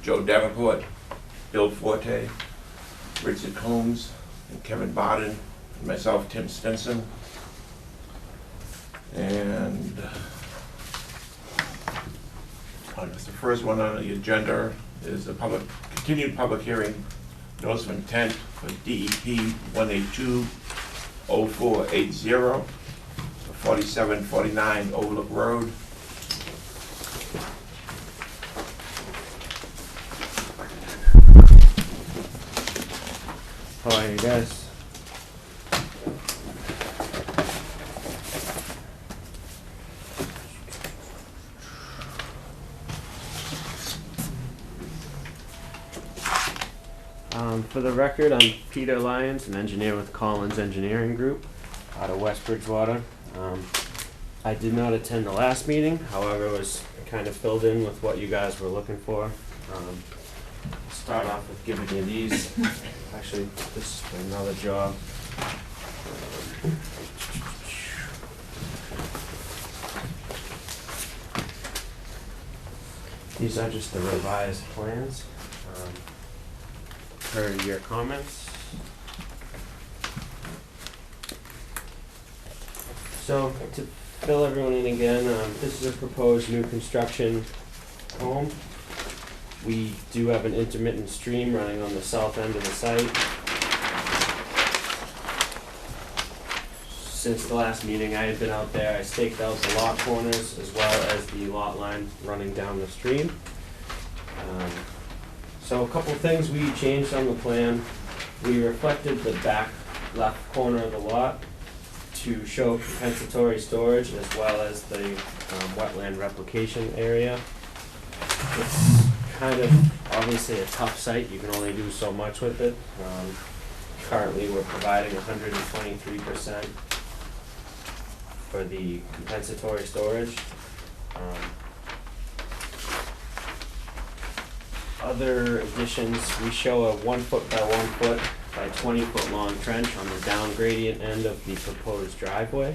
Joe Davenport, Bill Forte, Richard Combs, and Kevin Barden, and myself, Tim Stinson. And I guess the first one on the agenda is a continued public hearing notice of intent for DEP 182-0480, 4749 Overlook Road. How are you guys? For the record, I'm Peter Lyons, an engineer with Collins Engineering Group out of West Bridgewater. I did not attend the last meeting, however, was kind of filled in with what you guys were looking for. Start off with giving you these. Actually, this is for another job. These are just the revised plans. Per your comments. So, to fill everyone in again, this is a proposed new construction home. We do have an intermittent stream running on the south end of the site. Since the last meeting, I had been out there. I staked out the lot corners as well as the lot line running down the stream. So a couple things we changed on the plan. We reflected the back left corner of the lot to show compensatory storage as well as the wetland replication area. It's kind of obviously a tough site. You can only do so much with it. Currently we're providing 123% for the compensatory storage. Other additions, we show a 1 foot by 1 foot by 20 foot long trench on the down gradient end of the proposed driveway.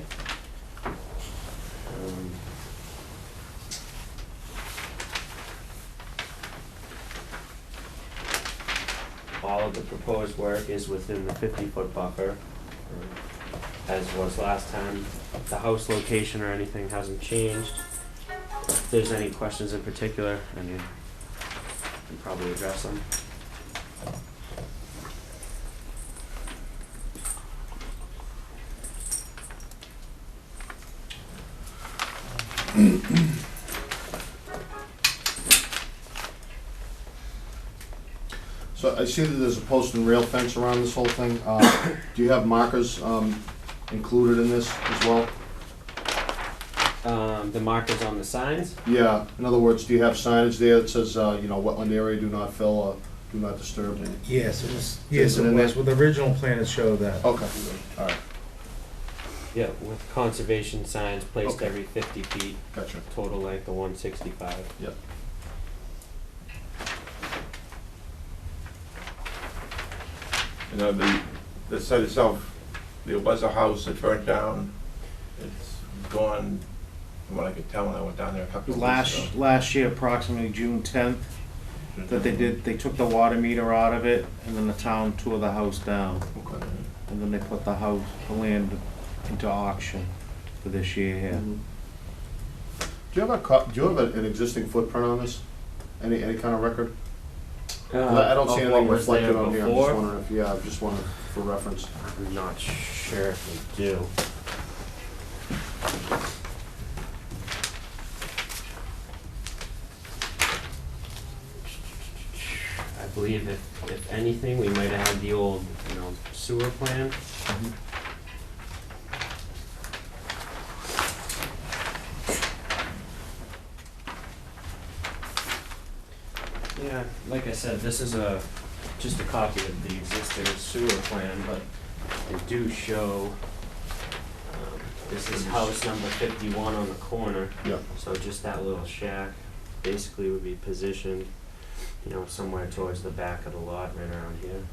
All of the proposed work is within the 50-foot buffer, as was last time. The house location or anything hasn't changed. If there's any questions in particular, I mean, can probably address them. So I see that there's a post and rail fence around this whole thing. Do you have markers included in this as well? The markers on the signs? Yeah, in other words, do you have signage there that says, wetland area, do not fill, or do not disturb? Yes, it was, Is it in there? well, the original plan has showed that. Okay, all right, Yeah, with conservation signs placed Okay. every 50 feet, gotcha. total length of 165. Yep. You know, the site itself, there was a house that burnt down. It's gone, from what I could tell when I went down there a couple of weeks ago. Last year, approximately June 10th, that they took the water meter out of it, and then the town tore the house down. Okay. And then they put the land into auction for this year here. Do you have an existing footprint on this? Any kind of record? I don't see Of anything what was reflected there on here, I'm just before? wondering if, yeah, I just wanted for reference. I'm not sure if we do. I believe if anything, we might have had the old, sewer plan. Yeah, like I said, this is just a copy of the existing sewer plan, but they do show, this is house number 51 on the corner. Yeah. So just that little shack basically would be positioned, somewhere towards the back of the lot, right around here.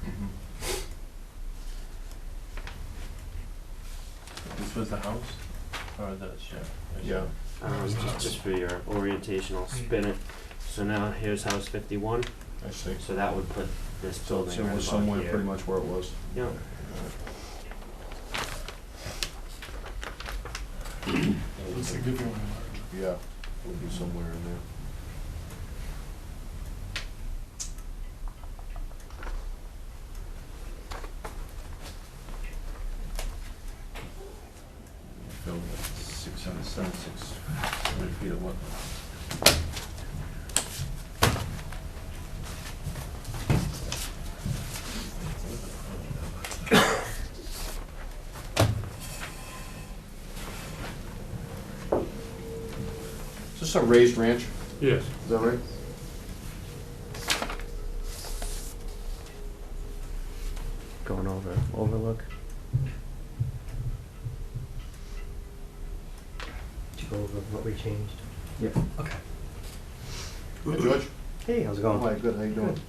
This was the house, or the shed? Yeah. Just for your orientational So now here's house 51, I see. so that would put this So building it right was about somewhere here. pretty much where it was. Yeah. Yeah, would be somewhere in there. Filled with 676 feet of wetland. Is this a raised ranch? Yes. Is that right? Going over overlook. To go over what we changed. Yeah. Okay. Hey, George? Hey, how's it going? Hi, good, how you doing?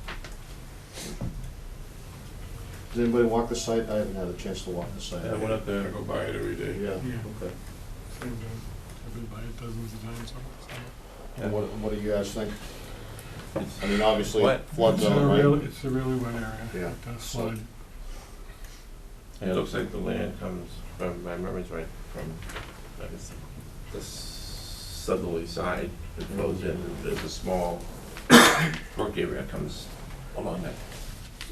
Does anybody walk the site? I haven't had a chance to walk the site. I went up I there, go by it every day. Yeah, Yeah. okay. Same thing. I've been by it dozens of times. And what do you guys think? it's, I mean, obviously, Wet. flood It's a zone, right? really, it's a really wet area. Yeah. It does flood. it looks like the land comes, from my memory's right, from, I guess, the southerly side. It flows in, and there's a small brook area that comes along that.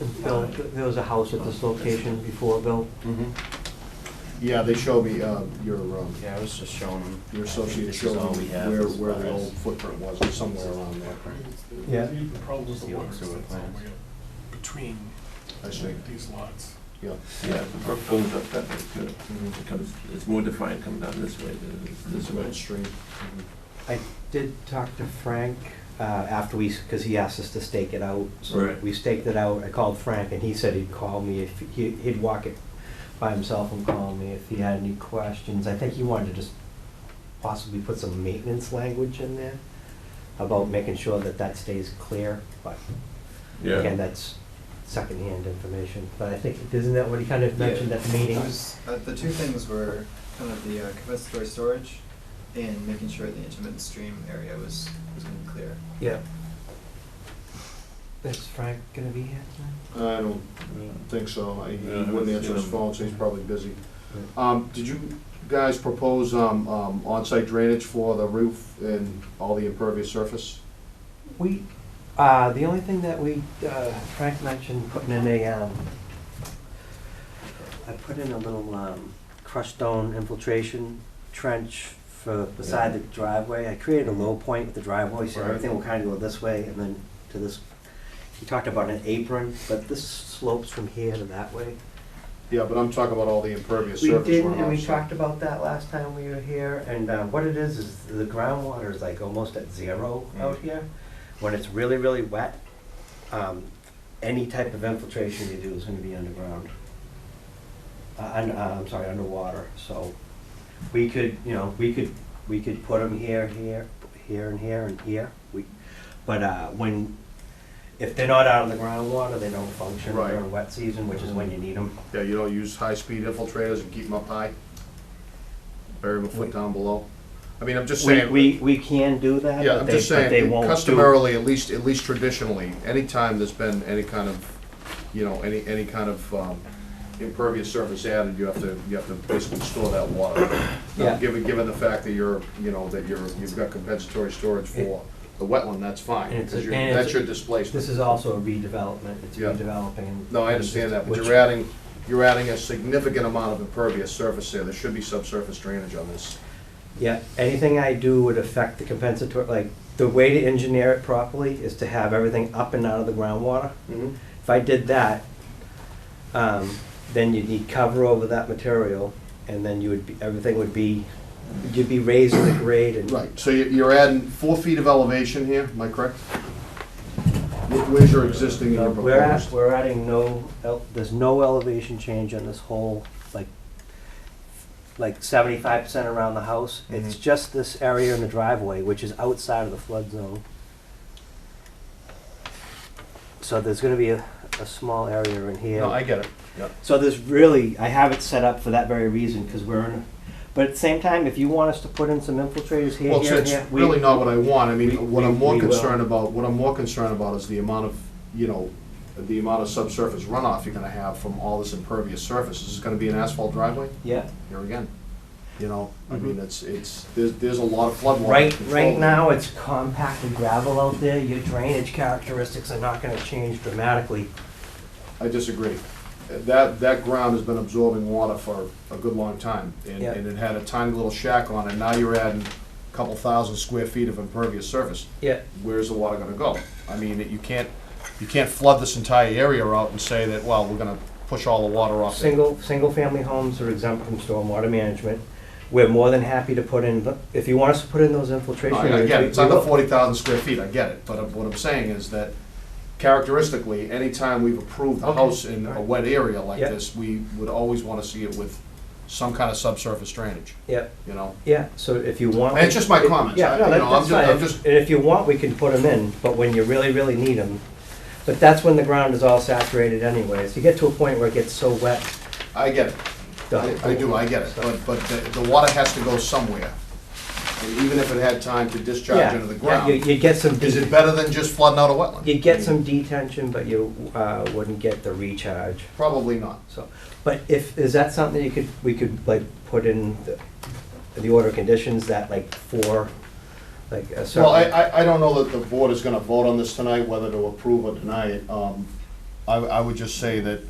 And Bill, there was a house at this location before, Bill? Mhm. Yeah, they showed me, Yeah, I was just showing them. your associate This is showed all we me have where as the far as- old footprint was, or somewhere around there. Yeah. The problem with Just the the water is sewer that's all plants. the way up between I see, these lots. yeah. Yeah, the brook goes up that way too. Mhm. It comes, it's more defined coming down this way than it is this way. Midstream. Mhm. I did talk to Frank after because he asked us to stake it out. So Right. we staked it out. I called Frank and he said he'd call me if he'd walk it by himself and call me if he had any questions. I think he wanted to just possibly put some maintenance language in there about making sure that that stays clear, but again, Yeah, that's secondhand information. But I think, isn't that what he kind of mentioned at the meeting? It was, the two things were kind of the compensatory storage and making sure the intermittent stream area was gonna be clear. Yeah. Is Frank gonna be here tonight? I don't think so. He Yeah, I wouldn't haven't answer seen his him. phone, so he's probably busy. Did you guys propose, on-site drainage for the roof and all the impervious surface? We, the only thing that we, Frank mentioned putting in I put in a little, crushed stone infiltration trench for beside the driveway. I created a low point with the driveway, so Right. everything will kind of go this way and then to this. He talked about an apron, but this slopes from here to that way. Yeah, but I'm talking about all the impervious We surface. didn't, runoff, and we so- talked about that last time we were here, and what it is the groundwater is like almost at zero out here. When it's really, really wet, any type of infiltration you do is gonna be underground. I'm sorry, underwater, so we could, we could put them here, and here. But if they're not out of the groundwater, they don't function Right. during wet season, which is when you need them. Yeah, you don't use high-speed infiltrators and keep them up high? Bury them a foot down below? I mean, I'm just saying. We can do that, Yeah, but I'm they, just but they saying, won't do. customarily, at least traditionally, anytime there's been any kind of, any kind of impervious surface added, you have to basically store that water. Now, Yeah. given the fact that you've got compensatory storage for the wetland, that's fine, And it's a- because and that's it's your a- displacement. This is also a redevelopment, it's Yeah. redeveloping. No, I understand that, but which- you're adding a significant amount of impervious surface there, there should be subsurface drainage on this. Yeah, anything I do would affect the compensatory, like, the way to engineer it properly is to have everything up and out of the groundwater. If I did that, then you'd need cover over that material, and then everything would be, you'd be raising the grade and. Right, so you're adding 4 feet of elevation here, am I correct? Where's your existing and No, your we're proposed? we're adding there's no elevation change on this whole, like 75% around the house. It's Mhm. just this area in the driveway, which is outside of the flood zone. So there's gonna be a small area in here. No, I get it, yeah. So there's really, I have it set up for that very reason, because But at the same time, if you want us to put in some infiltrators here, Well, here, and it's here. really not what I want. I we- mean, what I'm more we will. concerned about, is the amount of, you know, the amount of subsurface runoff you're gonna have from all this impervious surface. Is this gonna be an asphalt driveway? Yeah, Here again, you know, I mean, there's a lot of floodwater. right control. now, it's compacted gravel out there, your drainage characteristics are not gonna change dramatically. I disagree. That ground has been absorbing water for a good long time, and Yeah. it had a tiny little shack on it. Now you're adding a couple thousand square feet of impervious surface. Yeah, Where's the water gonna go? I mean, you can't flood this entire area out and say that, well, we're gonna push all the water off. it. single-family homes are exempt from stormwater management. We're more than happy to put in, if you want us to put in those infiltration. No, I units, get we- it, it's we under will. 40,000 square feet, I get it, but what I'm saying is that characteristically, anytime we've approved a Okay, house in a alright. wet area like Yep. this, we would always wanna see it with some kind of subsurface drainage, Yeah, you know? yeah, so if you want. And it's just my comments. Yeah, I- no, you know, that's I'm fine. just- And if you want, we can put them in, but when you really, really need them. But that's when the ground is all saturated anyways. You get to a point where it gets so wet. I get it, I do, I get it, but the water has to go somewhere. And even if it had time to discharge Yeah, into the yeah, you ground, get some, is it better than just flooding out a wetland? you get some detention, but you wouldn't get the recharge. Probably not. So, but if, is that something we could like put in the order of conditions that like for, like a certain. Well, I don't know that the board is gonna vote on this tonight, whether to approve or deny it. I would just say that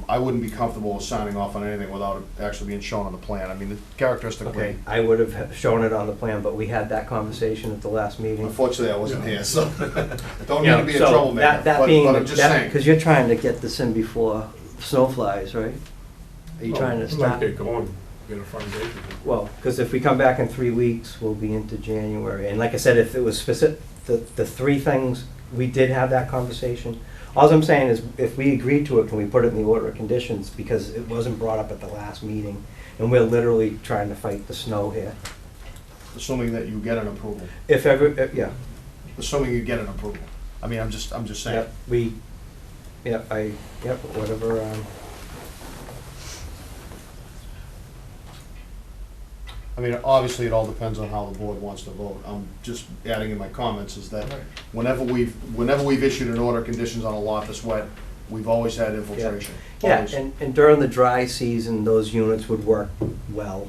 I wouldn't be comfortable with signing off on anything without it actually being shown on the plan. I mean, characteristically, Okay, I would have shown it on the plan, but we had that conversation at the last meeting. unfortunately, I wasn't here, so don't need Yeah, to be a so troublemaker, that but being, I'm just saying. because you're trying to get this in before snow flies, right? Are you trying to Let's stop? get going, get a foundation. Well, because if we come back in 3 weeks, we'll be into January. And like I said, if it was specific, the three things, we did have that conversation. All I'm saying is, if we agreed to it, can we put it in the order of conditions? Because it wasn't brought up at the last meeting, and we're literally trying to fight the snow here. Assuming that you get an approval, If ever, yeah. assuming you get an approval. I mean, I'm just saying. Yep, whatever, I mean, obviously, it all depends on how the board wants to vote. I'm just adding in my comments is that whenever we've issued an order of conditions on a lot this wet, we've always had infiltration. yeah, Always. and during the dry season, those units would work well.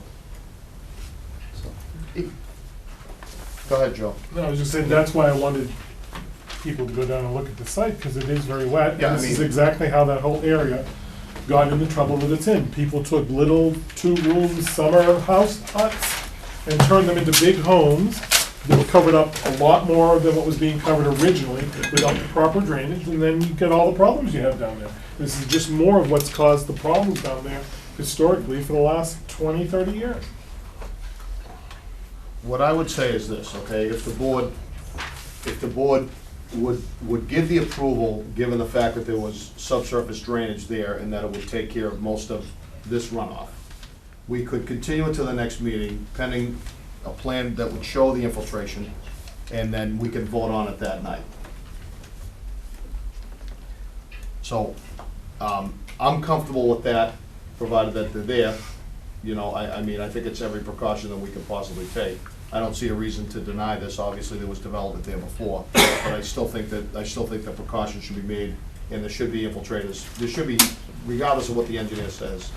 So, Go ahead, Joe. No, I was just saying, that's why I wanted people to go down and look at the site, because it is very wet. Yeah, I And this is mean- exactly how that whole area got in the trouble that it's in. People took little 2-room summer house huts and turned them into big homes that were covered up a lot more than what was being covered originally without the proper drainage, and then you get all the problems you have down there. This is just more of what's caused the problems down there historically for the last 20, 30 years. What I would say is this, okay, if the board would give the approval, given the fact that there was subsurface drainage there and that it would take care of most of this runoff, we could continue it to the next meeting pending a plan that would show the infiltration, and then we could vote on it that night. So, I'm comfortable with that, provided that they're there. You know, I mean, I think it's every precaution that we could possibly take. I don't see a reason to deny this, obviously, there was development there before, but I still think that precautions should be made, and there should be infiltrators. There should be, regardless of what the engineer says,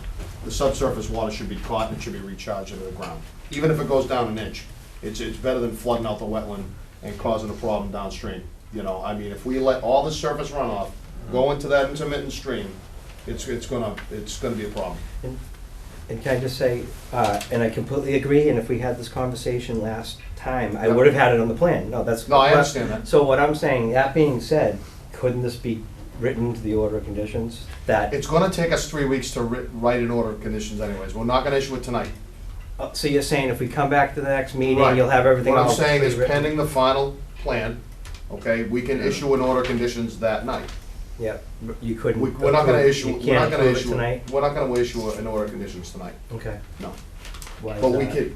the subsurface water should be caught and it should be recharged into the ground. Even if it goes down an inch, it's better than flooding out the wetland and causing a problem downstream. You know, I mean, if we let all the surface runoff go into that intermittent stream, it's gonna be a problem. And can I just say, and I completely agree, and if we had this conversation last time, I would have had it on the plan. No, that's. No, I understand that. So what I'm saying, that being said, couldn't this be written into the order of conditions that, It's gonna take us 3 weeks to write an order of conditions anyways. We're not gonna issue it tonight. so you're saying if we come back to the next meeting, Right. you'll have everything all What I'm saying is pre-written? pending the final plan, okay, we can issue an order of conditions that night. Yeah, you couldn't. We're not gonna approve- issue, You we're not can't gonna approve it issue, tonight? we're not gonna issue an order of conditions tonight, Okay. no. Why is But we that? could,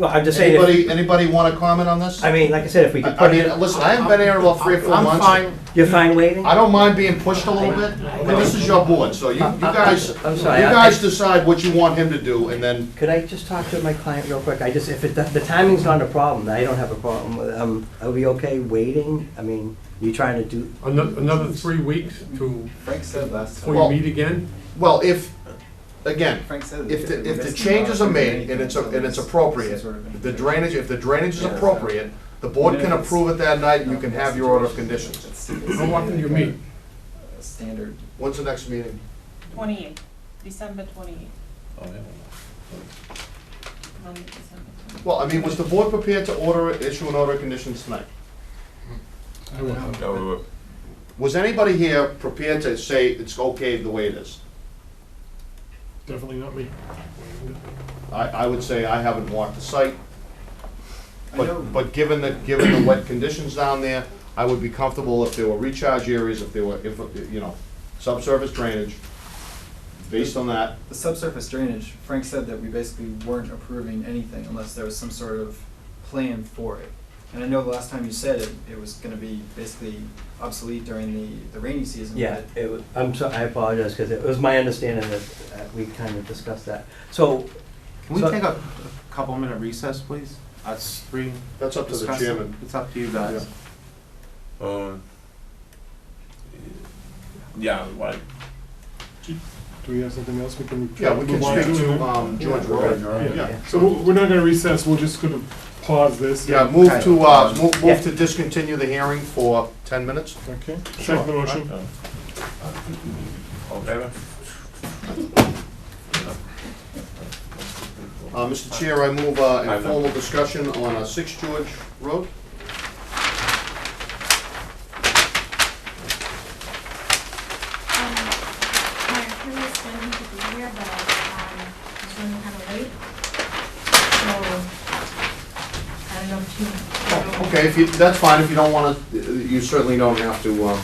Well, I'm just saying, Anybody wanna comment on this? I mean, like I said, if we could I put mean, it, listen, I haven't been here in about 3 or 4 I'm months. fine. you're fine waiting? I don't mind being pushed a little bit, but this is your board, so you guys, you I'm sorry, guys decide what you want him to do, and then, Could I just talk to my client real quick? If the timing's not a problem, I don't have a problem with, are we okay waiting? I mean, you trying to do, Another 3 weeks to, Frank said last before time. you meet again? well, again, Frank said if that the basically changes are not made anything and it's until appropriate, some sort of if the drainage is Yeah. appropriate, the board can Even if it's approve it that night, and you not can the have your order of situation, conditions. it's How often do you like meet? a standard. When's the next meeting? 28th, December 28th, Oh, yeah. Monday, December 28th. Well, I mean, was the board prepared to issue an order of conditions tonight? No, Was anybody here prepared to say it's okay the way it is? Definitely not me. I would say I haven't walked the site, I know, but given the wet conditions down there, I would be comfortable if there were recharge areas, if you know, subsurface drainage, based on that. the subsurface drainage, Frank said that we basically weren't approving anything unless there was some sort of plan for it. And I know the last time you said it was gonna be basically obsolete during the rainy season. yeah, but it was, I'm sorry, I apologize, because it was my understanding that we kind of discussed that. So, Can we So- take a couple minute recess, please? Us three. That's up to the discuss it. chairman. It's up to you guys. yeah, why, Do we have something else we can? Yeah, we can move on speak to, then? George Road. Yeah, Yeah. so we're not gonna recess, we're just gonna pause this. Yeah, and- move Okay. to, Yeah. move to discontinue the hearing for 10 minutes. Okay, second the motion. all in favor? Mr. Chair, I move informal discussion on 6 George Road. My attorney is planning to be here, but he's running kind of late. So, I don't know if you. Okay, that's fine, if you don't wanna, you certainly don't have to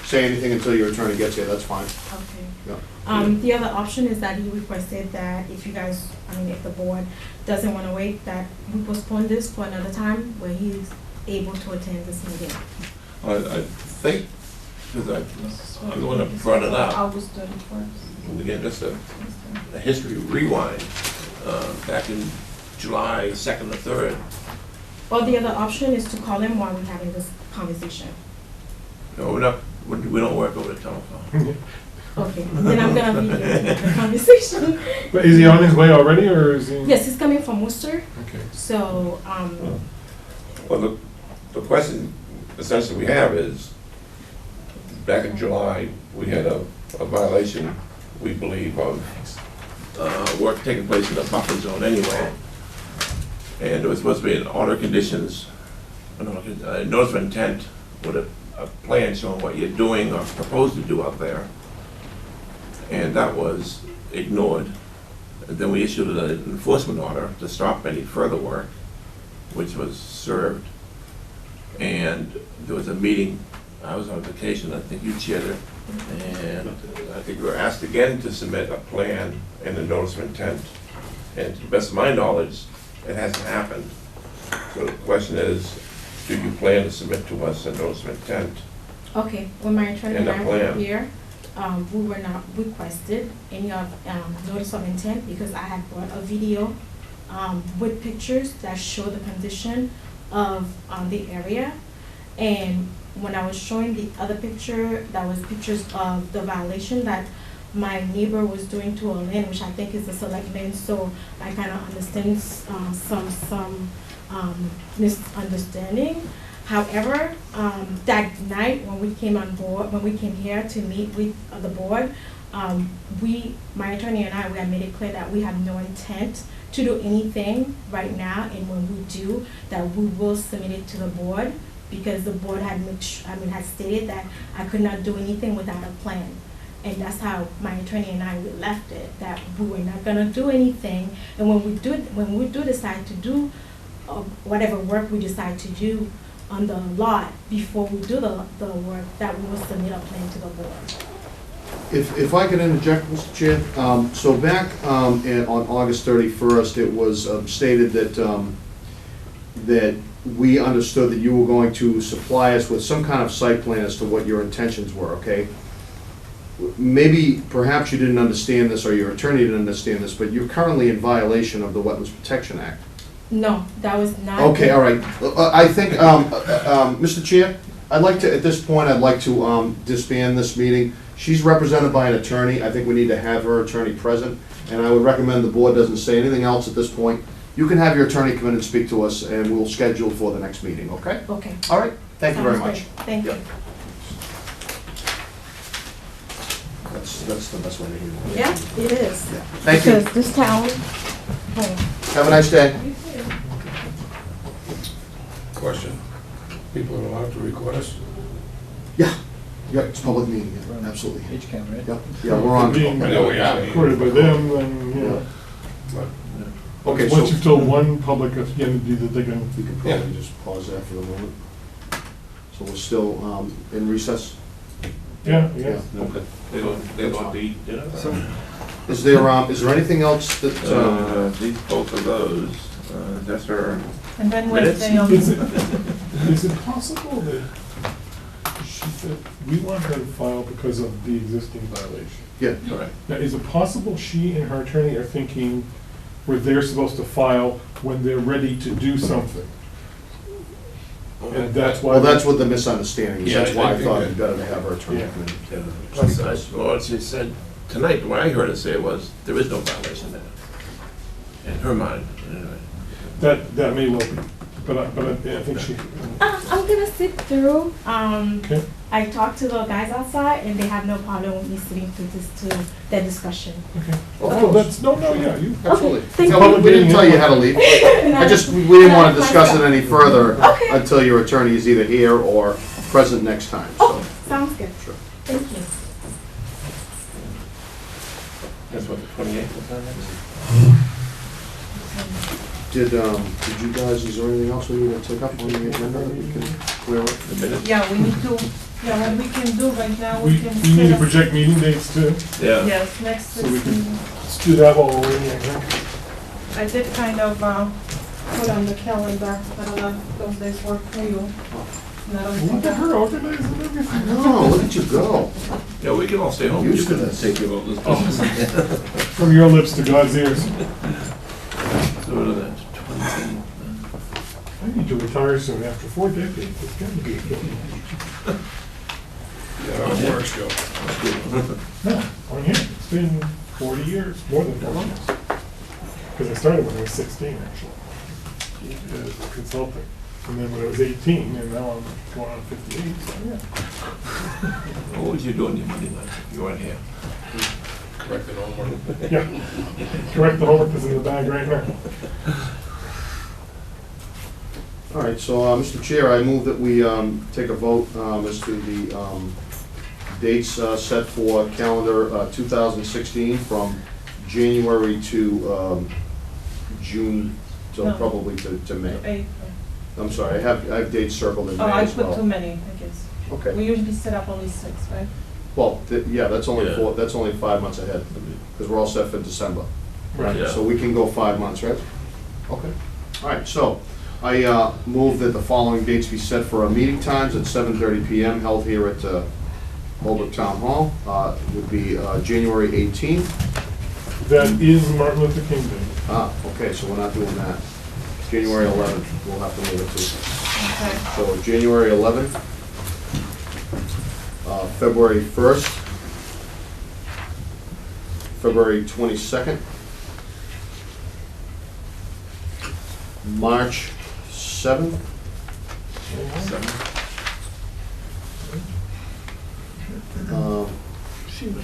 say anything until your attorney gets here, that's fine. Okay. Yeah. The other option is that he requested that if you guys, if the board doesn't wanna wait, that we postpone this for another time where he's able to attend this meeting. I think, because I'm the one that brought it up, August 31st. again, just a history rewind, back in July 2nd or 3rd. Well, the other option is to call him while we're having this conversation. No, we don't work over the telephone. Okay, then I'm gonna leave you with the conversation. But is he on his way already, or is he? Yes, he's coming from Worcester, Okay. so, Well, the question essentially we have is, back in July, we had a violation, we believe, of work taking place in the buffer zone anyway. And there was supposed to be an order of conditions, a notice of intent with a plan showing what you're doing or proposed to do out there. And that was ignored. And then we issued an enforcement order to stop any further work, which was served. And there was a meeting, I was on vacation, I think you chaired it, and I think we were asked again to submit a plan and a notice of intent. And to the best of my knowledge, it hasn't happened. So the question is, do you plan to submit to us a notice of intent? okay, when my attorney And and a I were plan. here, we were not requested any of, notice of intent because I had brought a video, with pictures that show the condition of, the area. And when I was showing the other picture, that was pictures of the violation that my neighbor was doing to a land, which I think is a select land, so I kind of understand, some misunderstanding. However, that night when we came on board, when we came here to meet with the board, my attorney and I, we had made it clear that we have no intent to do anything right now, and when we do, that we will submit it to the board, because the board had had stated that I could not do anything without a plan. And that's how my attorney and I, we left it, that we were not gonna do anything, and when we do decide to do whatever work we decide to do on the lot, before we do the work, that we will submit a plan to the board. If I could interject, Mr. Chair, so back on August 31st, it was stated that that we understood that you were going to supply us with some kind of site plan as to what your intentions were, okay? Maybe, perhaps you didn't understand this, or your attorney didn't understand this, but you're currently in violation of the Wetlands Protection Act. No, that was not. Okay, all right. I think, Mr. Chair, I'd like to, at this point, I'd like to disband this meeting. She's represented by an attorney. I think we need to have her attorney present, and I would recommend the board doesn't say anything else at this point. You can have your attorney come in and speak to us, and we'll schedule for the next meeting, okay? Okay. All right, thank you very Sounds much. great. Thank you. Yep. That's the best way to handle it. Yeah, it is. Thank you. Because this town, Have a nice day. Question. People are allowed to record us? Yeah, it's a public meeting, yeah, absolutely. H-Cam, right? Yeah, yeah, we're on. Being I know we are. recorded by them, then, you know. Okay, Once so you've told one public entity that they can, we can probably just pause that for a moment. So we're still in recess? yeah, yeah. Okay. They don't eat dinner? Is there anything else that, Both of those, that's her. and then Minutes? Is it possible that she said, we want her to file because of the existing violation? yeah, Correct. Now, is it possible she and her attorney are thinking where they're supposed to file when they're ready to do something? And that's why. well, that's what the misunderstanding is, Yeah, that's why I I thought think it'd better to have her attorney Yeah. come in. Yeah. and Plus, speak to us. what she said tonight, what I heard her say was, there is no violation there. In her mind, anyway. That may well be, but I think she, I'm gonna sit through. okay, I talked to the guys outside, and they have no problem with me sitting through their discussion. okay. Of Oh, course. that's, no, yeah, you, Absolutely. thank No, you. we didn't tell you how to leave. I just, we didn't want to discuss it any further Okay. until your attorney is either here or present next time, so. Oh, sounds good. Sure. Thank you. That's what, the 28th was on next? Did you guys, is there anything else we need to take up on the agenda that we can clear up? The minutes? Yeah, we need to, yeah, what we can do right now, we we can need set to up, project meeting dates too, Yeah. yes, next so we week's can, meeting. let's do that while we're waiting, I think. I did kind of, put on the calendar, I don't know if those days work for you. Not only Look at her organizing everything. No, look at you go. Yeah, we can all stay home. Used to You can this. take care of all this business. From your lips to God's ears. So what are that, 20? I need to retire soon, after 4 decades, it's gotta be. Yeah, our work show. No, on here, it's been 40 years, more than 40 years. Because I started when I was 16, actually, as a consultant. And then when I was 18, and now I'm going on 58, so yeah. What was you doing your Monday night? You weren't here. Corrected homework. Yeah, correct, the homework is in the bag right now. All right, so, Mr. Chair, I move that we take a vote as to the dates set for calendar 2016 from January to June, so No. probably to May. 8. I'm sorry, I have dates circled in May Oh, I as put too well. many, I guess. Okay, We usually set up only 6, right? well, yeah, that's only Yeah. that's only 5 months ahead, because we're all set for December. Right. Yeah. So we can go 5 months, right? Okay. All right, so I move that the following dates be set for our meeting times at 7:30 PM held here at Holbrook Town Hall. Would be January 18th. That is Martin Luther King Day. Okay, so we're not doing that. January 11th, we'll have to move it to. Okay. So January 11th, February 1st, February 22nd, March 7th,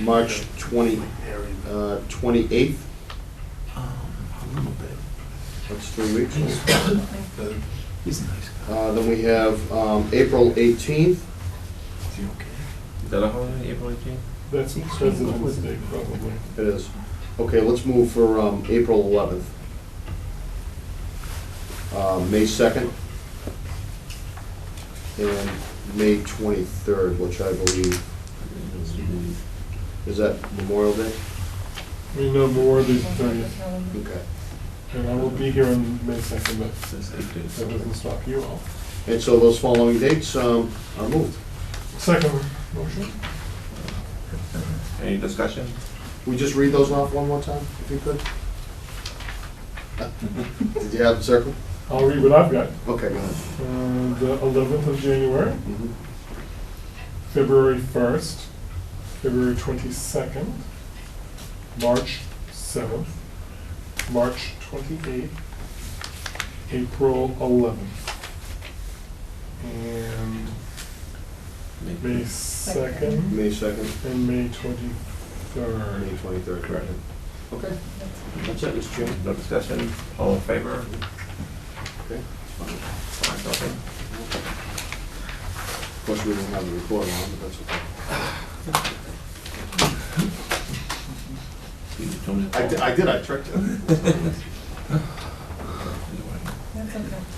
March 28th. That's 3 weeks. Then we have April 18th. Is that a holiday, April 18th? That's President's Day, probably. It is. Okay, let's move for April 11th. May 2nd. And May 23rd, which I believe, is that Memorial Day? We know more than 30th. Okay. And I will be here on May 2nd, but Since they did. that doesn't stop you all. And so those following dates are moved. Second motion? Any discussion? We just read those off one more time, if you could? Did you have the circle? I'll read what I've got. Okay, go ahead. The 11th of January, Mhm. February 1st, February 22nd, March 7th, March 28th, April 11th, and May 2nd, May 2nd, and May 23rd. May 23rd. Correct. Okay, that's it, Mr. Chairman. No discussion? All in favor? Okay. 5-0. Of course, we don't have the recorder on, but that's okay. You doing it? I did, I tricked you.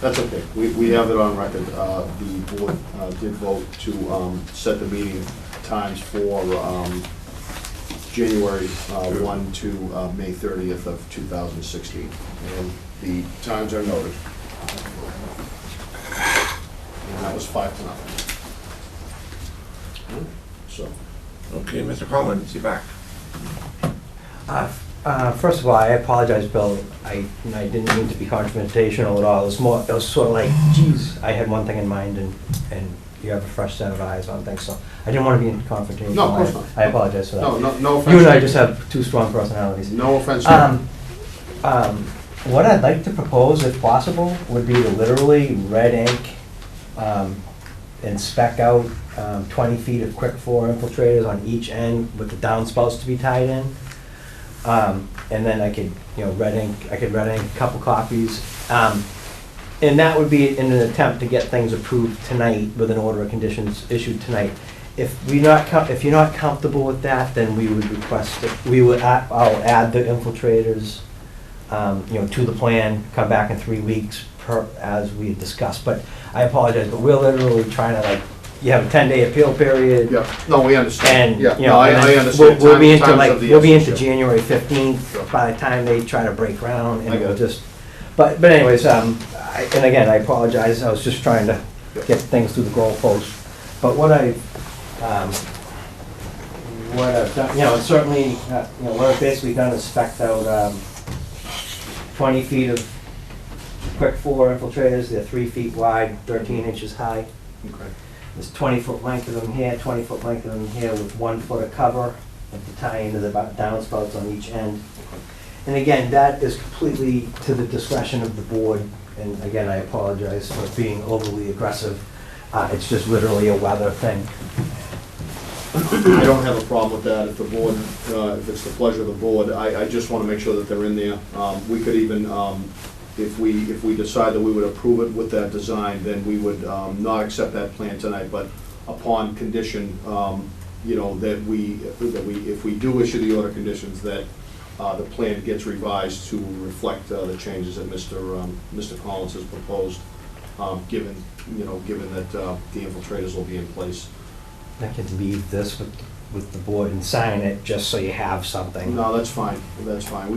That's okay. We have it on record. The board did vote to set the meeting times for January 1 to May 30th of 2016. And the times are noted. And that was 5-0. So, Okay, Mr. Collins, you're back. First of all, I apologize, Bill. I didn't mean to be confrontational at all. It was sort of like, geez, I had one thing in mind and you have a fresh set of eyes on things, so I didn't want to be in confrontation. No, of course not. I apologize for that. no offense. You and I just have two strong personalities. No offense. What I'd like to propose, if possible, would be to literally red ink and spec out 20 feet of quick floor infiltrators on each end with the downspouts to be tied in. And then I could, red ink a couple copies. And that would be in an attempt to get things approved tonight with an order of conditions issued tonight. If you're not comfortable with that, then we would request it. I'll add the infiltrators, to the plan, come back in 3 weeks as we had discussed. But I apologize, but we're literally trying to you have a 10-day appeal period. Yeah, no, we understand. And, Yeah, you know, no, and I then understand. we'll be into Times of the we'll be into essence, yeah. January 15th Sure. by the time they try to break ground, and I get we'll it. just, but anyways, and again, I apologize, I was just trying to Yeah. get things through the goalpost. But what I've done, certainly, what I've basically done is spec'd out 20 feet of quick floor infiltrators. They're 3 feet wide, 13 inches high. Okay. There's 20-foot length of them here, 20-foot length of them here, with 1 foot of cover at the tie into the downspouts on each end. And again, that is completely to the discretion of the board. And again, I apologize for being overly aggressive. It's just literally a weather thing. I don't have a problem with that if the board, if it's the pleasure of the board. I just want to make sure that they're in there. We could even, if we decide that we would approve it with that design, then we would not accept that plan tonight, but upon condition, that if we do issue the order conditions, that the plan gets revised to reflect the changes that Mr. Collins has proposed, given that the infiltrators will be in place. I can leave this with the board and sign it, just so you have something. No, that's fine, that's fine.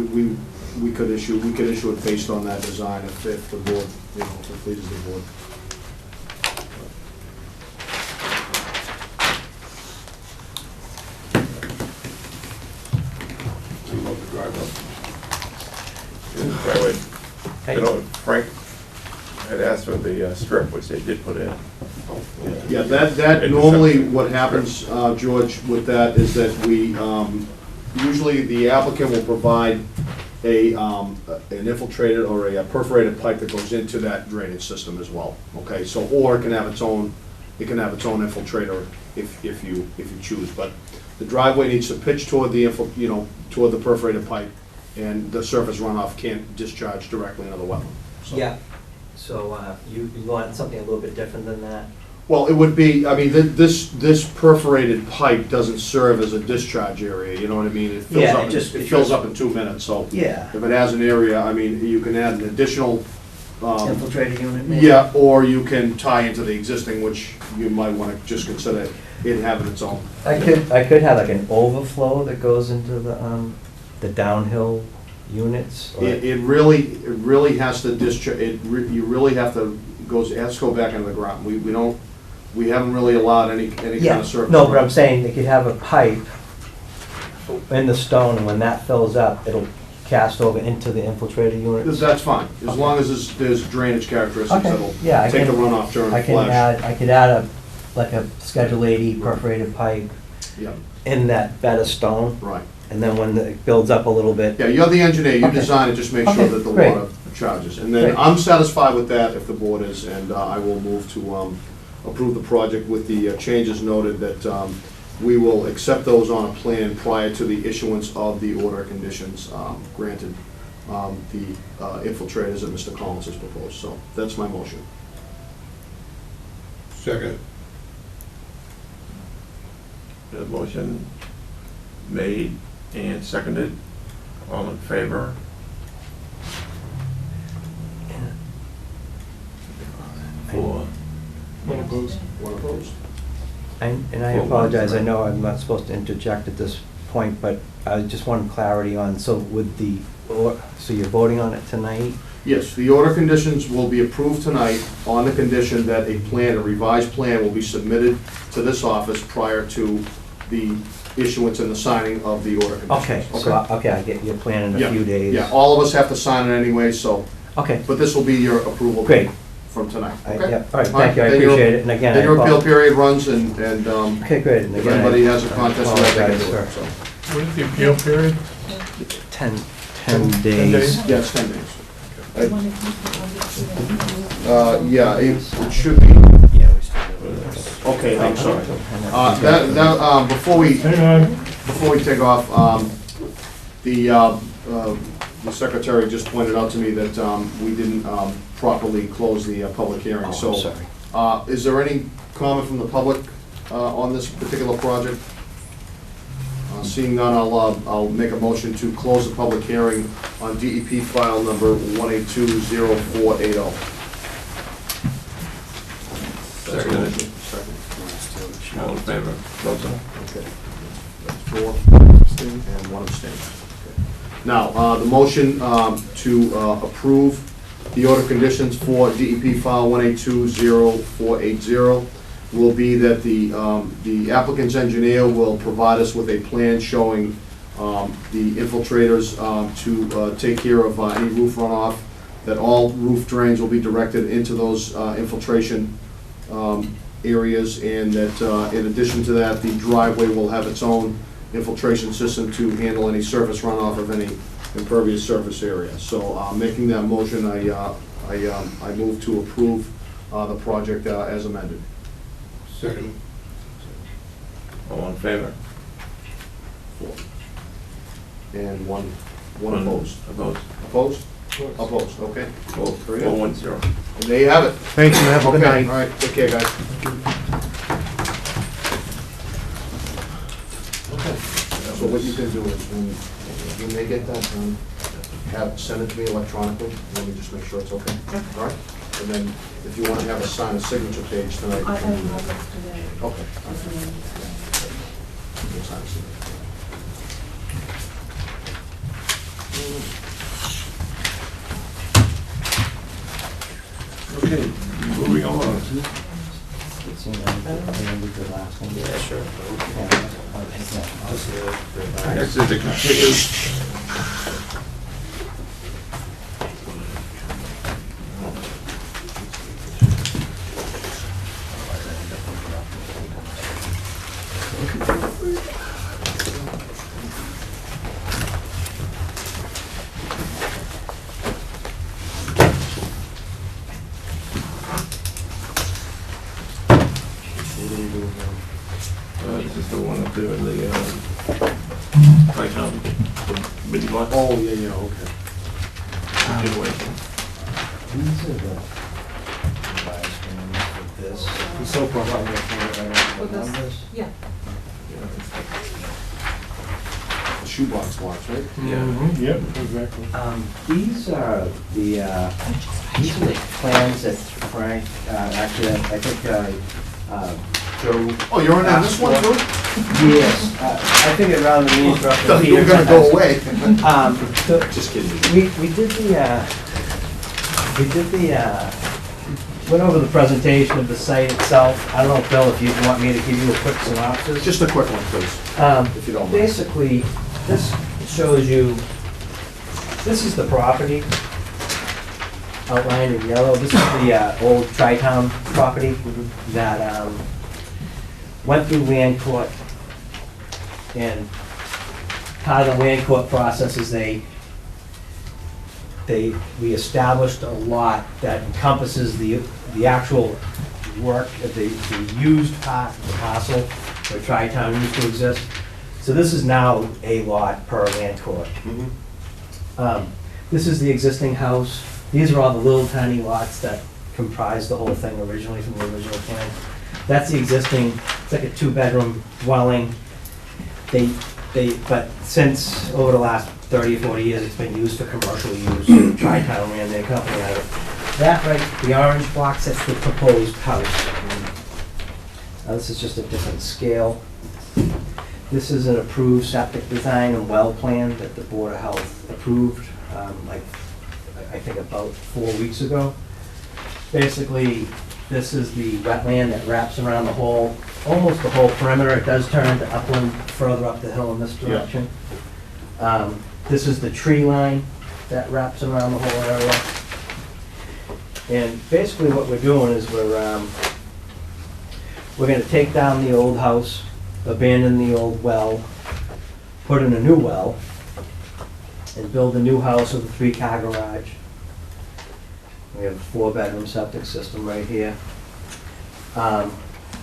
We could issue it based on that design if the board, if it pleases the board. About the driveway. Driveway. Frank had asked for the strip, which they did put in. Yeah, that normally what happens, George, with that is that we, usually the applicant will provide an infiltrated or a perforated pipe that goes into that drainage system as well, okay? So, or it can have its own infiltrator if you choose, but the driveway needs to pitch toward the toward the perforated pipe, and the surface runoff can't discharge directly into the wetland. So- Yeah, so you want something a little bit different than that? Well, it would be, I mean, this perforated pipe doesn't serve as a discharge area, you know what I mean? It fills Yeah, up, it just- it fills up in 2 minutes, so Yeah. if it has an area, I mean, you can add an additional, Infiltrator unit maybe? yeah, or you can tie into the existing, which you might want to just consider it having its own. I could have like an overflow that goes into the downhill units? or- It really has to you really have to, it has to go back into the ground. We haven't really allowed any kind Yeah, of surface. no, but I'm saying they could have a pipe in the stone, and when that fills up, it'll cast over into the infiltrator unit. That's fine, as long as there's drainage characteristics Okay, that'll yeah, I take the can- runoff during I can flash. I could add like a Schedule 80 perforated pipe Yeah, in that bed of stone, right. and then when it builds up a little bit. Yeah, you're the engineer, you Okay. design it, just make sure Okay, that the great. water charges. And then Great. I'm satisfied with that if the board is, and I will move to approve the project with the changes noted that we will accept those on a plan prior to the issuance of the order conditions granted the infiltrators that Mr. Collins has proposed. So that's my motion. Second. The motion made and seconded. All in favor? Four. One opposed. One opposed? And I Well, apologize, I right. know I'm not supposed to interject at this point, but I just want clarity on, so with the, so you're voting on it tonight? Yes, the order conditions will be approved tonight on the condition that a plan, a revised plan will be submitted to this office prior to the issuance and the signing of the order conditions. Okay, so, okay, I get your plan in a Yeah, few days. Yeah, all of us have to sign it anyway, so, Okay, but this will be your approval. Great. From tonight, I- okay? yeah, all right, thank you, I Then your- appreciate it, and again, I Then your appeal apologize. period runs and, Okay, great, and if again, anybody has a I contest, they can apologize do it, for so. What is the appeal period? 10 10 days. days? Yeah, it's 10 days. Wanna keep Yeah, it should be, Yeah, we still do it. okay, I'm sorry. Uh, Before we take off, the secretary just pointed out to me that we didn't properly close the public hearing, Oh, so. I'm sorry. Is there any comment from the public on this particular project? Seeing none, I'll make a motion to close the public hearing on DEP file number 1820480. Seconded. Second. All in favor? Rosa? Okay. That's 4, and 1 abstain. Okay. Now, the motion to approve the order conditions for DEP file 1820480 will be that the applicant's engineer will provide us with a plan showing the infiltrators to take care of any roof runoff, that all roof drains will be directed into those infiltration areas, and that in addition to that, the driveway will have its own infiltration system to handle any surface runoff of any impervious surface area. So making that motion, I move to approve the project as amended. Second. All in favor? And one opposed. Opposed? Opposed? Opposed, okay. Four, Very good. 4-1-0. And there you have it. Thank you, have a good Okay, night. all right, take care, guys. Okay, so what you can do is, when they get that done, send it to me electronically, let me just make sure it's okay, all right? And then, if you wanna have us sign a signature page tonight. I you can do have that. it today. Okay. We'll sign a signature. Okay, moving along. It's in there. And we could last one. Yeah, sure. Next is the continued. This is the one up there in the, right now, the mini lot. Oh, yeah, okay. Continuation. These are the revised plans for this. So far, With this, yeah. Shoebox lots, right? Yeah. Yep, exactly. These are the plans that Frank, actually, I think Joe. Oh, you're in on this one too? Yes, I figured rather than me interrupting Thought you Peter. were gonna go away. Just kidding. We did went over the presentation of the site itself. I don't know, Bill, if you want me to give you a quick synopsis. Just a quick one, please, if you don't mind. Basically, this shows you, this is the property outlined in yellow. This is the old Tri-Town property that went through land court. And part of the land court process is we established a lot that encompasses the actual work, the used part of the parcel where Tri-Town used to exist. So this is now a lot per land court. This is the existing house. These are all the little tiny lots that comprise the whole thing originally from the original plan. That's the existing, it's like a 2-bedroom dwelling. But since over the last 30 or 40 years, it's been used for commercial use. Tri-Town ran their company out of it. That right, the orange box, that's the proposed house. Now this is just a different scale. This is an approved septic design and well plan that the Board of Health approved, like, I think about 4 weeks ago. Basically, this is the wetland that wraps around the whole, almost the whole perimeter. It does turn to upland further up the hill in this direction. This is the tree line that wraps around the whole area. And basically what we're doing is we're gonna take down the old house, abandon the old well, put in a new well, and build a new house with a 3-car garage. We have a 4-bedroom septic system right here.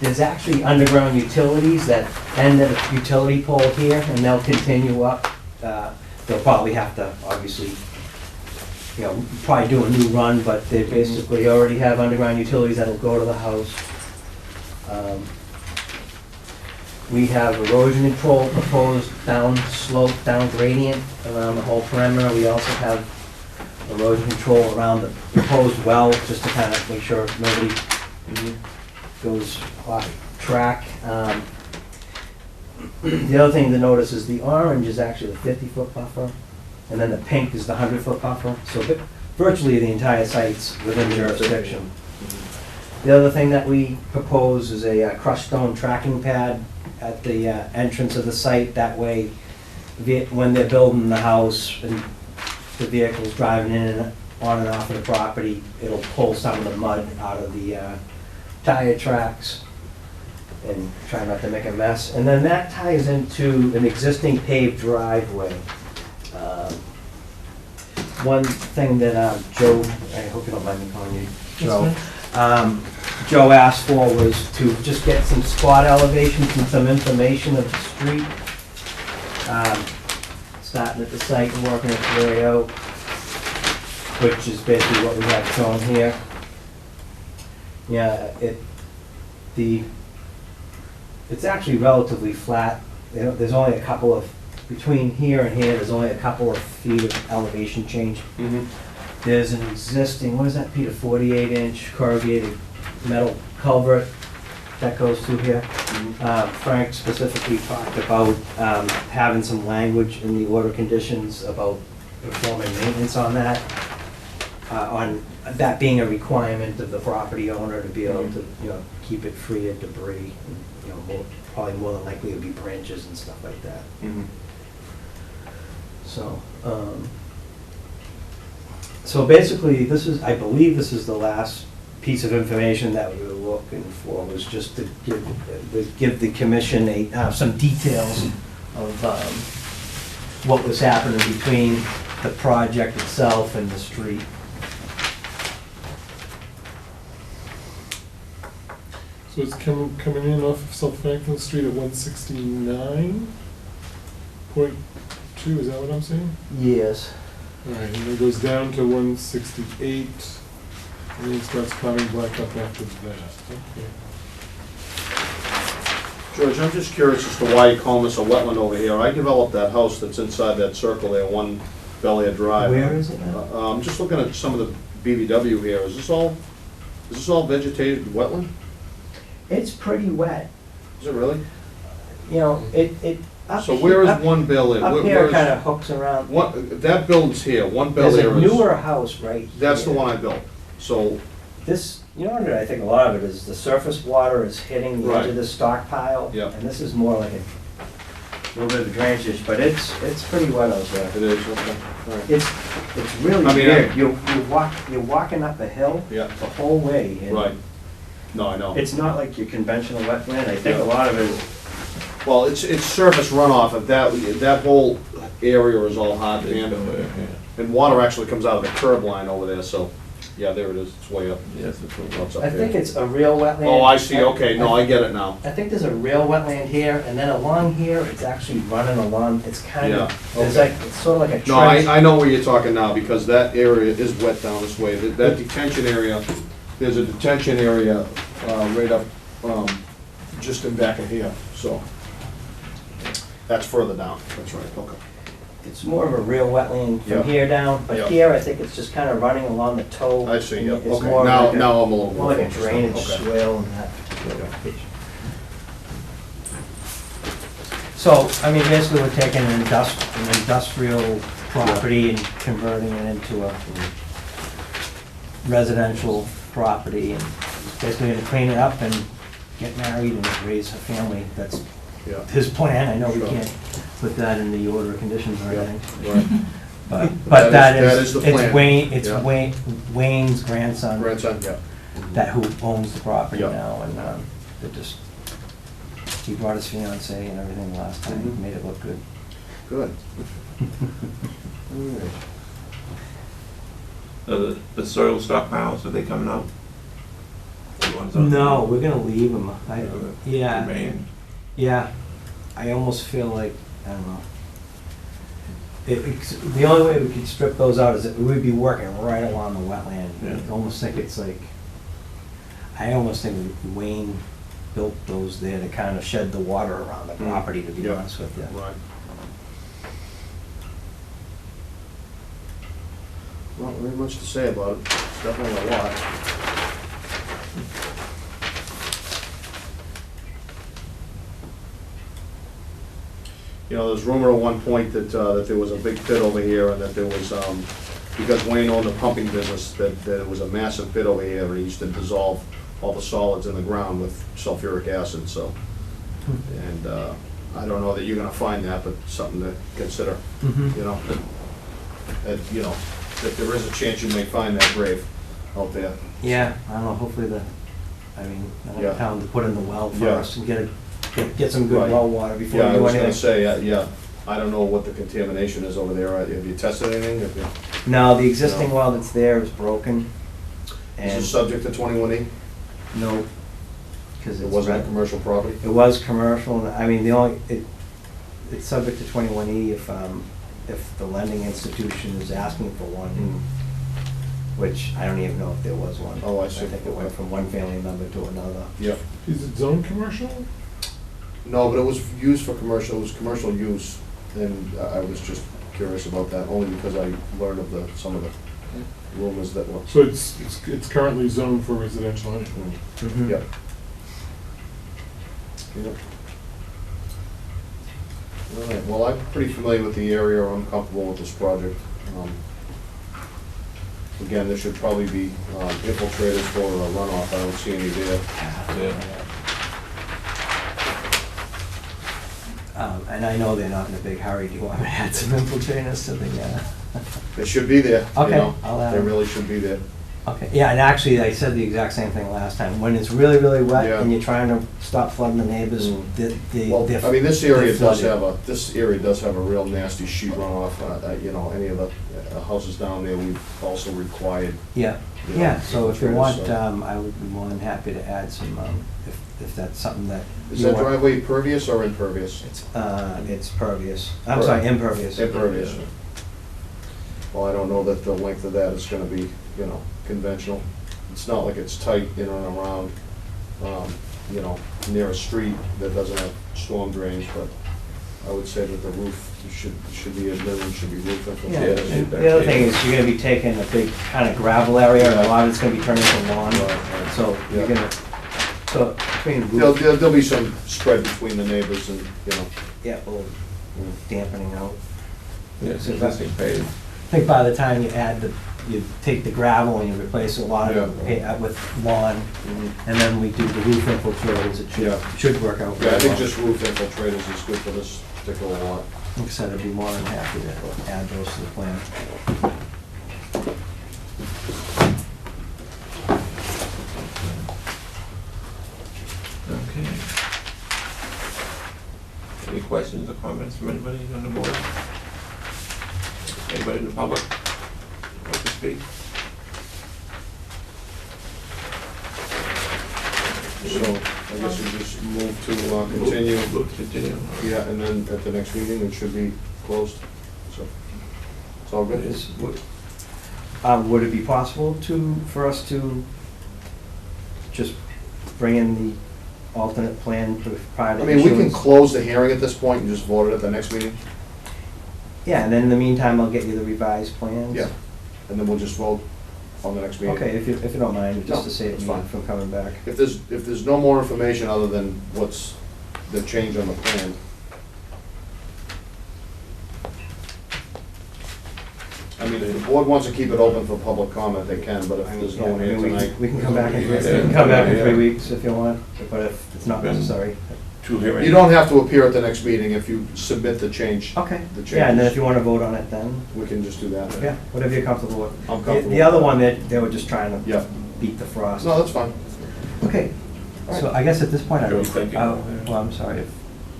There's actually underground utilities that end at a utility pole here, and they'll continue up. They'll probably have to, obviously, probably do a new run, but they basically already have underground utilities that'll go to the house. We have erosion control proposed down slope, down gradient around the whole perimeter. We also have erosion control around the proposed well, just to kind of make sure nobody goes off track. The other thing to notice is the orange is actually the 50-foot buffer, and then the pink is the 100-foot buffer. So virtually the entire site's within jurisdiction. The other thing that we propose is a crushed stone tracking pad at the entrance of the site. That way, when they're building the house and the vehicles driving in and on and off of the property, it'll pull some of the mud out of the tire tracks and try not to make a mess. And then that ties into an existing paved driveway. One thing that Joe, I hope you don't mind me calling you Joe, Joe asked for was to just get some spot elevations and some information of the street. Starting at the site and working its way out, which is basically what we have shown here. Yeah, it's actually relatively flat. There's only a couple of, between here and here, there's only a couple of feet of elevation change. There's an existing, what is that, Peter, 48-inch corrugated metal culvert that goes through here. Frank specifically talked about having some language in the order conditions about performing maintenance on that, on that being a requirement of the property owner to be able to, keep it free of debris. And, probably more than likely it'll be branches and stuff like that. So basically, this is, I believe this is the last piece of information that we were looking for, was just to give the commission some details of what was happening between the project itself and the street. So it's coming in off of South Franklin Street at 169.2, is that what I'm saying? Yes. All right, and then it goes down to 168, and then it starts climbing back up after that. Okay. George, I'm just curious as to why you call this a wetland over here. I developed that house that's inside that circle there, One Belia Drive. Where is it now? I'm just looking at some of the BBW here. Is this all vegetated wetland? It's pretty wet, Is it really? you know, it, up So where is up- one bill in? Up Where- here where's- kinda hooks around. What, that building's here, one bill There's there a is. newer house right That's the here. one I built. So, This, you know what I think a lot of it is the surface water is hitting the edge Right. of this stockpile. Yep. And this is more like a little bit of a drainage issue, but it's pretty wet out there. it is, okay, all right. It's really I mean, weird. You're walking up a hill Yeah, the whole way. and right. No, I know. It's not like your conventional wetland. I think a lot of it is, Well, it's surface runoff, of that whole area is all hot Big pan. bill there, yeah. And water actually comes out of the curb line over there, so, yeah, there it is, it's way up. Yes, it's a It's up I there. think it's a real wetland. Oh, I see, okay, no, I get it now. I think there's a real wetland here, and then along here, it's actually running along, it's kind Yeah, of, there's okay. like, it's sort of like a trench. No, I know where you're talking now, because that area is wet down this way. That detention area, there's a detention area right up, just in back of here, so. That's further down, that's right, okay. It's more of a real wetland Yeah. from here down, but Yeah. here, I think it's just kind of running along the toe. I see, yeah, It's okay. more Now like a- I'm a little More more like a focused. drainage Okay. swale in that particular location. So, I mean, basically, we're taking an industrial property and converting it into a residential property, and basically gonna clean it up and get married and raise a family. That's Yeah, his plan. I know we Sure. can't put that in the order of conditions or Yeah. anything. right. But That that is is, the it's plan. Wayne, it's Yeah. Wayne's grandson Grandson, yeah. that who owns the property Yeah. now, and they just, he brought his fiance and everything last time, Mhm. made it look good. Good. The soil stockpiles, are they coming out? The ones on- No, we're gonna leave them. Yeah, Remain? yeah. I almost feel like, I don't know. The only way we could strip those out is that we'd be working right along the wetland. Yeah. I almost think it's like, I almost think Wayne built those there to kind of shed the water around the property, to be Yeah. honest with you. Right. Not very much to say about it. It's definitely a lot. You know, there's rumor at one point that, that there was a big pit over here and that there was, because Wayne owned a pumping business, that it was a massive pit over here and he used to dissolve all the solids in the ground with sulfuric acid, so. And, I don't know that you're gonna find that, but something to consider, you know. That, you know, that there is a chance you may find that grave out there. Yeah, I don't know, hopefully I want Yeah. the town to put in the well Yeah. first and get some good Right. well water before Yeah, we I do was gonna anything. say, yeah, I don't know what the contamination is over there. Have you tested anything? Have you- No, the existing No. well that's there is broken. Is And it subject to 21E? no, because It it's wasn't a red. commercial property? It was commercial, and I mean, it's subject to 21E if the lending institution is asking for one, which I don't even know if there was one. Oh, I see. I think it went from one family member to another. Yeah. Is it zone commercial? No, but it was used for commercial, it was commercial use, and I was just curious about that, only because I learned of some of the rumors that were. So it's currently zoned for residential anyway. Mhm. Yep. Yep. All right, well, I'm pretty familiar with the area, I'm comfortable with this project. Again, there should probably be infiltrators for runoff, I don't see any there. Yeah. And I know they're not in a big hurry. Do you want me to add some infiltrators to the, It should be there, you Okay, know, I'll add they them. really should be there. okay, yeah, and actually, I said the exact same thing last time. When it's really, really wet Yeah. and you're trying to stop flooding the neighbors, Well, they're I mean, this area they're does flooded. this area does have a real nasty sheet runoff, you know, any of the houses down there, we've also required. Yeah, you know, yeah, so if you infiltrators, want, so. I would be more than happy to add some, if that's something that. Is you that want. driveway pervious or impervious? It's pervious. I'm sorry, impervious. Impervious. Well, I don't know that the length of that is gonna be, you know, conventional. It's not like it's tight in and around, you know, near a street that doesn't have storm drains, but I would say that the roof should be, a minimum should be roof Yeah, infiltrated. and the other thing is you're gonna be taking a big kind of gravel area, and a lot of it's gonna be turned into lawn. Right, right. So you're Yeah. gonna, So, between There'll, roof, there'll be some spread between the neighbors and, you know. yeah, a little dampening out. Yeah, it's existing paved. I think by the time you add the, you take the gravel and you replace a lot of it with lawn, and then we do the roof infiltrators, it Yeah. should work out Yeah, I very think well. just roof infiltrators is good for this particular lot. Like I said, I'd be more than happy to add those to the plan. Okay. Any questions or comments from anybody on the board? Anybody in the public want to speak? So I guess we just move to continue. Move to continue. Yeah, and then at the next meeting, it should be closed. So it's all good. Would it be possible for us to just bring in the alternate plan prior to I mean, we can issuance? close the hearing at this point and just vote it at the next meeting. Yeah, and then in the meantime, I'll get you the revised plans. Yeah, and then we'll just vote on the next meeting. Okay, if you don't mind, just No, to save that's me fine. from coming back. If there's no more information other than what's the change on the plan. I mean, if the board wants to keep it open for public comment, they can, but if there's no one here tonight. We can come back in, Yeah, we can come back in yeah. 3 weeks if you want, but if it's not necessary. Two hearings. You don't have to appear at the next meeting if you submit the change. Okay, The yeah, and then changes. if you wanna vote on it then, We can just do that. yeah, whatever you're comfortable with. I'm The- comfortable The other with one, they were just trying to Yeah, beat the frost. no, that's fine. Okay, so I guess at this point, What are you thinking? well, I'm sorry,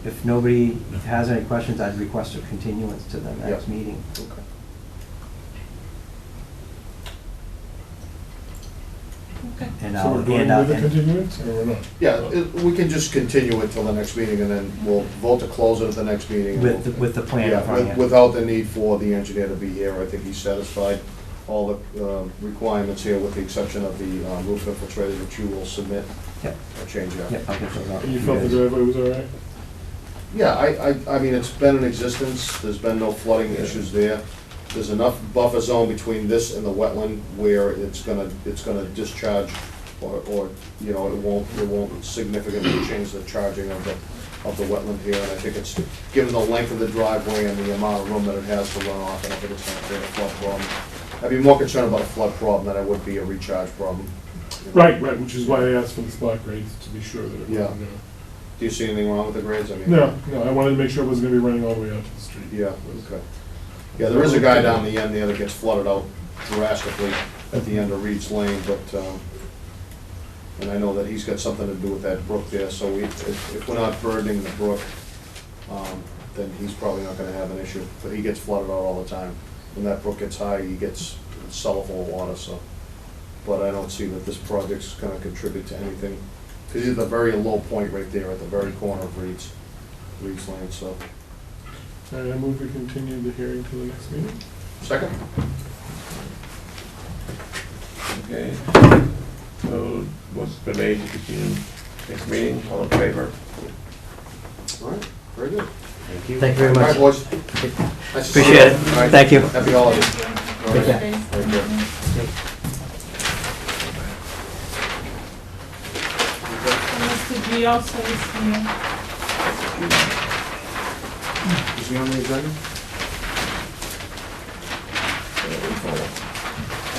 if nobody has any questions, I'd request a continuance to the next Yeah. meeting. Okay. And So I'll we're going hand out, with the and- continuance, or we're not? Yeah, we can just continue it till the next meeting, and then we'll vote to close it at the next meeting. and with, we'll- with the plan in Yeah, front of you. without the need for the engineer to be here. I think he's satisfied all the requirements here, with the exception of the roof infiltrator, which you will submit Yep. a change out. Yep, I'll get those out. And you felt the driveway was all right? Yeah, I mean, it's been in existence, there's been no flooding issues there. There's enough buffer zone between this and the wetland where it's gonna discharge, or, you know, it won't significantly change the charging of the wetland here. And I think it's, given the length of the driveway and the amount of room that it has to run off, I don't think it's gonna create a flood problem. I'd be more concerned about a flood problem than I would be a recharge problem. Right, which is why I asked for the spot grades, to be sure that it Yeah. wasn't Do you see anything wrong with the grades? I mean. No, I wanted to make sure it wasn't gonna be running all the way out to the street. Yeah, okay. Yeah, there is a guy down the end there that gets flooded out drastically at the end of Reed's Lane, but, and I know that he's got something to do with that brook there, so if we're not burdening the brook, then he's probably not gonna have an issue, but he gets flooded out all the time. When that brook gets high, he gets cellar full of water, so, but I don't see that this project's gonna contribute to anything, because he's at the very low point right there, at the very corner of Reed's Lane, so. All right, I move we continue the hearing to the next meeting. Second? Okay. So, what's been made to continue next meeting, all in favor? All right, very good. Thank you very All right, much. boys. Nice to see Appreciate it. All right. Thank you. Happy holidays. Take care. Very good. Mr. G also is here. Is he on the agenda?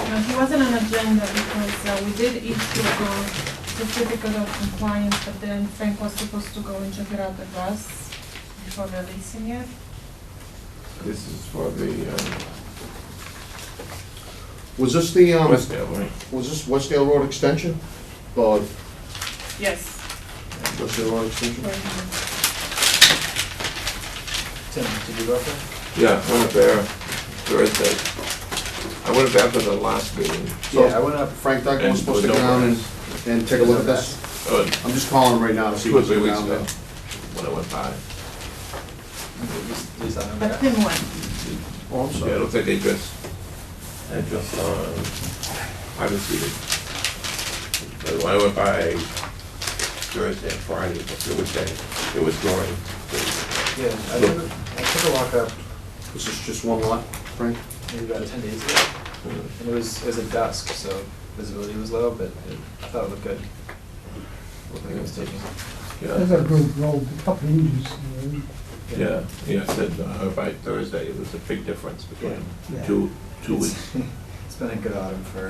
No, he wasn't on agenda because we did issue a certificate of compliance, but then Frank was supposed to go and check it out the grass before releasing it. This is for the, Was this the, Westdale, right? was this Westdale Road Extension? Or Yes. Westdale Road Extension? Tim, did you go up there? Yeah, I went up there Thursday. I went up there after the last meeting. So, Yeah, I went up. Frank Dyke And was supposed to with go no down grass. and take a look at this? I'm just calling him right now to see 2 or what's 3 going weeks on ago, there. when I went by. At least I remember But that. Tim went. Oh, I'm Yeah, I sorry. don't think they just, I haven't seen it. But when I went by Thursday and Friday, it was growing. Yeah, I took a walk up This is just one lot, Frank? maybe about 10 days ago, and it was at dusk, so visibility was low, but I thought it looked good. I think it was taking. That's a good road, a couple inches. Yeah, yeah, I said, by Thursday, it was a big difference between Yeah. two weeks. It's been a good autumn for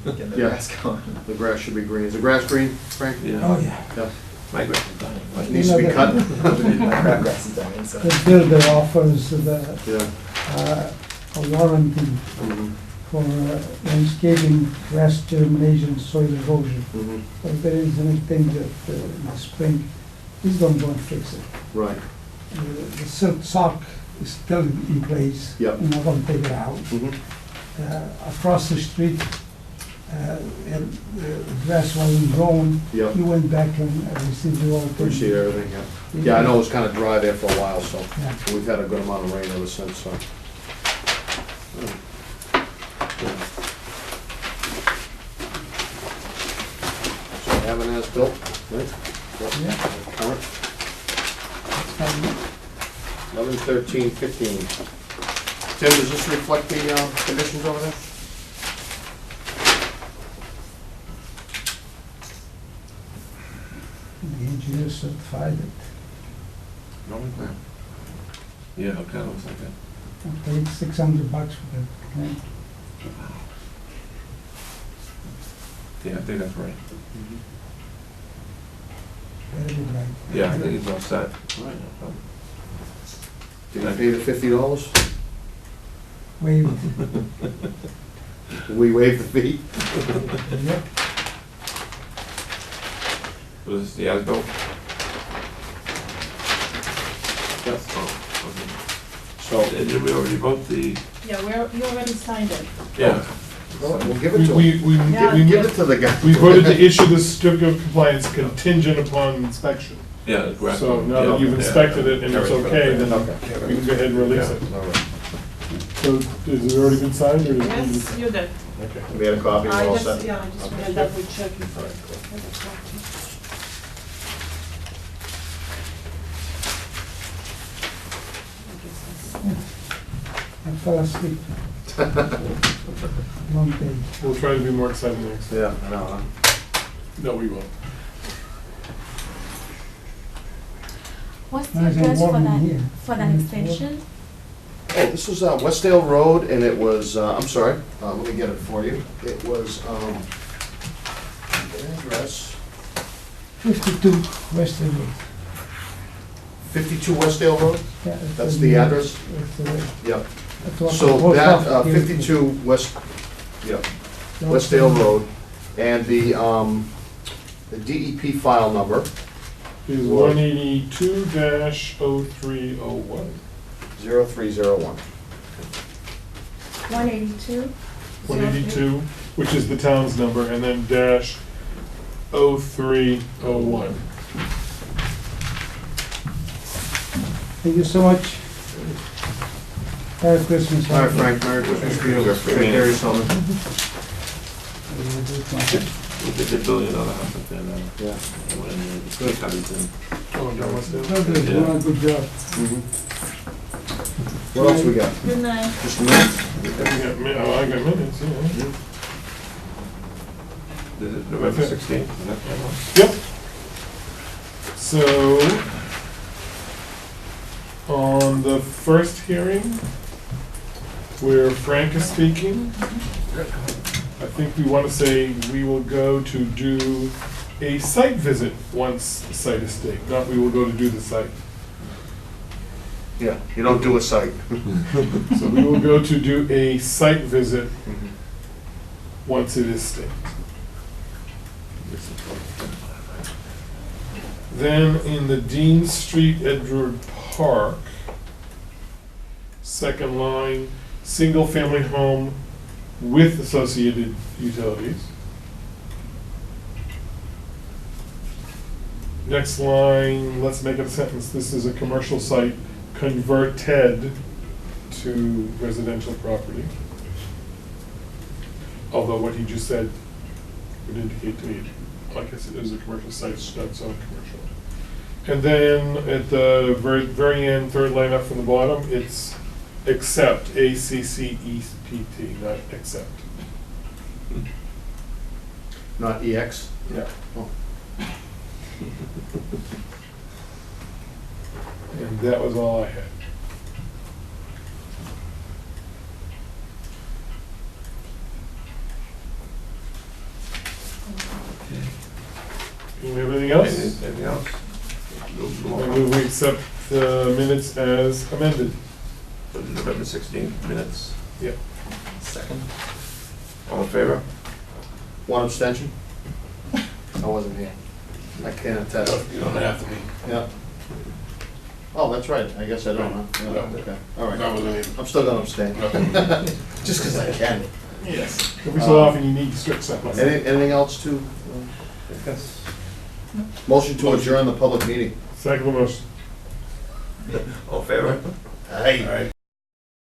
getting the Yeah. grass going. The grass should be green. Is the grass green, Frank? Yeah. Oh, yeah. Yeah. My grass is dying. It needs to be cut. My crabgrass is dying, so. The builder offers Yeah. a warranty Mhm. for landscaping, grass germination, soil erosion. Mhm. So if there is anything that in the spring, he's gonna go and fix it. Right. The silk sock is still in place. Yep. We're not gonna take it out. Mhm. Across the street, and the grass wasn't grown. Yep. He went back and received the all. Appreciate everything, yeah. Yeah, I know it was kind of dry there for a while, so Yeah. we've had a good amount of rain ever since, so. So having as built, right? Yeah. Current. 11/13/15. Tim, does this reflect the conditions over there? The engineer certified it. No, no. Yeah, it kind of looks like that. I paid $600 for that. Yeah. Yeah, I think that's right. Very good, right? Yeah, I think it's all set. Right. Did I pay the $50? Wait, Did we waive the fee? yep. Was this the as-built? Yes. Oh, okay. So, Did we already vote the? Yeah, you already signed it. Yeah. we'll give it to him. We Give it to the guy. we voted to issue the certificate of compliance contingent upon inspection. Yeah, the grass. So now that you've inspected it and it's okay, then Okay. we can go ahead and release it. All right. So has it already been signed, or? Yes, you did. Okay. We had a copy, we're I all just, set? yeah, I just Okay. wanna double check if I fell asleep. Long day. We'll try to be more exciting next time. Yeah, I know, huh? No, we won't. What's the Nice and address for warm in that, here. for that extension? Oh, this is Westdale Road, and it was, I'm sorry, let me get it for you. It was, the address, 52 Western Road. 52 Westdale Road? Yeah, That's the address? Yep. So that, 52 West, yep, Westdale Road, and the DEP file number, Is 182-0301. 0301. 182? 182, which is the town's number, and then dash 0301. Thank you so much. Merry Christmas. All right, Frank, Merry Christmas to you. Take care of yourself. We did the building on the house up there now. Yeah. When the cubbies in. Oh, no, what's that? Good, Yeah. good job. What else we got? Good night. Just a minute? I got minutes, yeah. Is it November 16th? Is that the one? Yep. So, on the first hearing, where Frank is speaking, I think we want to say we will go to do a site visit once the site is staked, not we will go to do the site. Yeah, you don't do a site. So we will go to do a site visit once it is staked. Then in the Dean Street Edward Park, second line, single-family home with associated utilities. Next line, let's make it a sentence, this is a commercial site converted to residential property. Although what he just said would indicate to me, like I said, it is a commercial site, it's not zoned commercial. And then at the very end, third line up from the bottom, it's except, ACCEPT, not accept. Not EX? Yeah. Oh. And that was all I had. Do you have anything else? Anything else? I move we accept the minutes as amended. For the November 16th minutes. Yep. Second. All in favor? One abstention? I wasn't here. I can't attest. You don't have to be. Yeah. Oh, that's right, I guess I don't, huh? Yeah, No. okay, all right. That wasn't even. I'm still gonna abstain, just because I can. Yes. Every so often you need to stretch something. Anything else to, Yes. motion to adjourn the public meeting? Second motion. All in favor? Aye. All right.